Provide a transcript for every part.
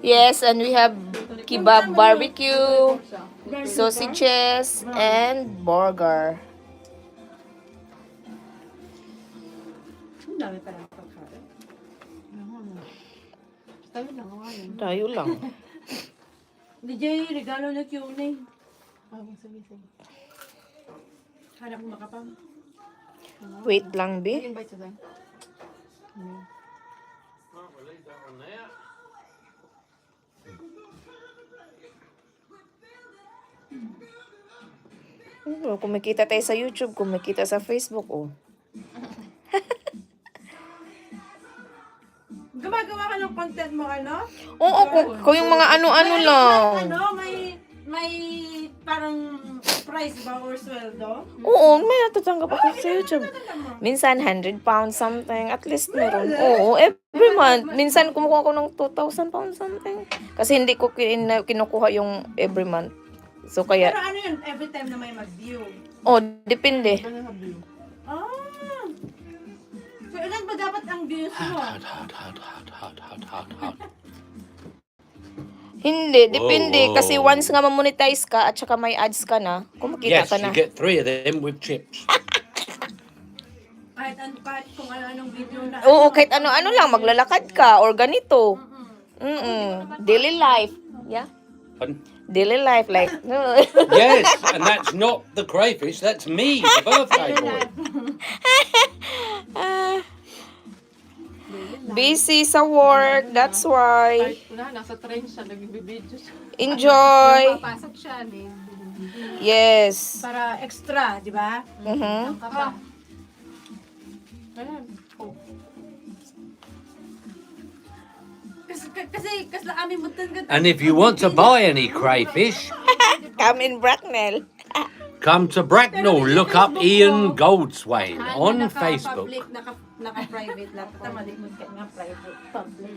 Yes, and we have kebab barbecue, sausages, and burger. Ang dami pa lang pagkain. Tayo lang ngayon. Tayo lang. DJ, regalo na Q&A. Sige. Hanap mo makapang. Wait lang, be. Invite sa tayo. Kumikita tayo sa YouTube, kumikita sa Facebook, oh. Gumagawa ka ng content mo, ano? Oo, kung yung mga ano-ano lang. May parang price ba or sweldo? Oo, may natatanggap ako sa YouTube. Minsan, 100 pounds something. At least meron. Oo, every month. Minsan, kumukuha ko ng 2,000 pounds something. Kasi hindi ko kinukuha yung every month. So, kaya, Pero ano yun, every time na may mag-view? oh, depende. Ah! So, ilan ba dapat ang views mo? Hindi, depende. Whoa. Kasi once nga ma-monetize ka at saka may ads ka na, kumikita Yes, ka you na. get 3 of them with chips. Kahit kung ano-anong video na. Oo, kahit ano-ano lang, maglalakad ka or ganito. Daily life. Yeah. Pardon? Daily life, like, Yes, and that's not the crayfish, that's me, the birthday boy. busy sa work, that's why. Kahit na, nasa train siya, nag-video siya. Enjoy. Papasok siya, Yes. Para extra, di ba? Mhm. Kaba. Ayan. Oh. Kasi amin mo talaga. And if you want to buy any crayfish, Come in Bracknell. come to Bracknell, look up Ian Goldswain on Facebook. Public, naka-private lang. Tama, di mo nga private. Public.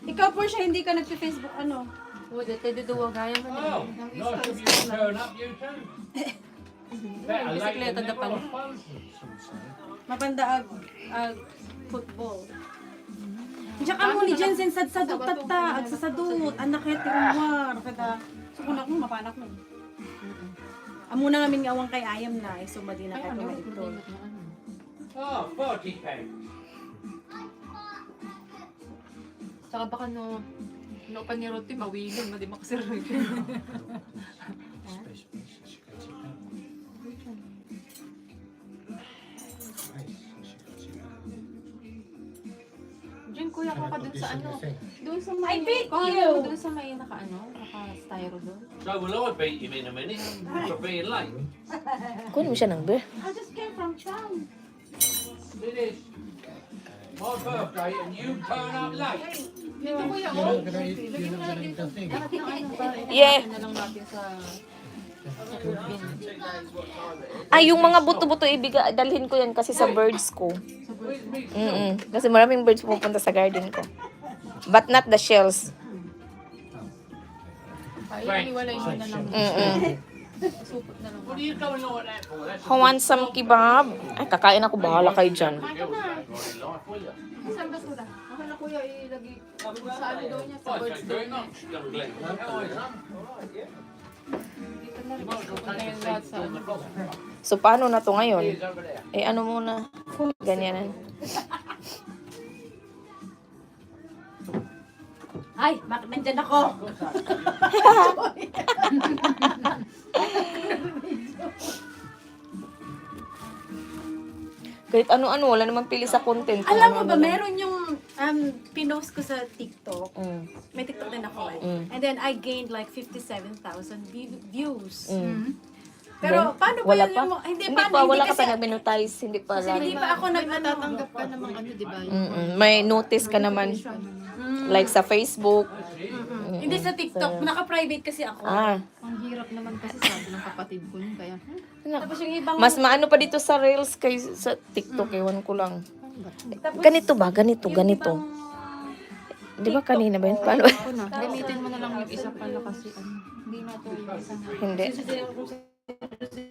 Ikaw po siya, hindi ka nagpe-Facebook, ano? Oh, dito duwa gaya mo. Oh, nice of you to turn up, you two. Better late Bisikleta than na pala. never. Mapanda football. Tsaka mo ni Jensen sadsadot tata, agsasadot, anak kaya tirumwar, kada sukunak mo, mapanak mo. Amo na namin ngawang kay Ayam na, so madi na Ay, kayo ano? na ito. Oh, 40 pounds. Tsaka baka no pa ni Roti, mawilin, madi makasirag. Diyan kuya ko ka dun sa ano, dun sa may, I beat kuha you! mo dun sa may naka-styro dun. So will I beat him in a minute for being late? Kunin mo siya ng beer. I just came from town. It is my birthday and you turn up late. Dito kuya, oh. Lagyan mo na lang dito. Lahat ng ano ba, Yeah. na lang natin sa Ay, yung mga buto-buto dalhin ko yan kasi sa birds ko. Kasi maraming birds pupunta sa garden ko. But not the shells. Ay, iwalay mo na lang. Supot na lang. What are you going on at for? That's Who wants some kebab? Ay, kakain ako. Bahala kayo dyan. Saan basura? Ako na kuya, ilagay sa ano daw niya, sa birds daw very niya. much, young Glenn. How are you? Dito na rin. Punta yung lahat sa ano. So, paano na to ngayon? He's over there. Eh, ano muna? Ganyan. Ay, bakit nandyan ako? Kahit ano-ano, wala naman pili sa content. Kung Alam mo ba, ano-ano lang. meron yung pinost ko sa TikTok. May TikTok din ako eh. And then I gained like 57,000 views. Pero paano ba Wala yun pa? yung... Hindi paano? pa, wala ka kasi- pa nag-monetize. Hindi pa Kasi hindi lagi. pa ako May nag-ano. matatanggap ka namang ano, di ba? May notice ka naman. Like sa Facebook. Hindi sa TikTok, naka-private kasi ako. Ah. Ang hirap naman kasi sabi ng kapatid ko yun, kaya Tapos yung ibang... Mas maano pa dito sa Reels kay sa TikTok. Ewan ko lang. tapos Ganito ba? Ganito, yung ganito. ibang Di ba kanina ba yun? Paano? ako na. Gamitin mo na lang yung isa pala kasi ano. Hindi na to yung isang Hindi. Kasi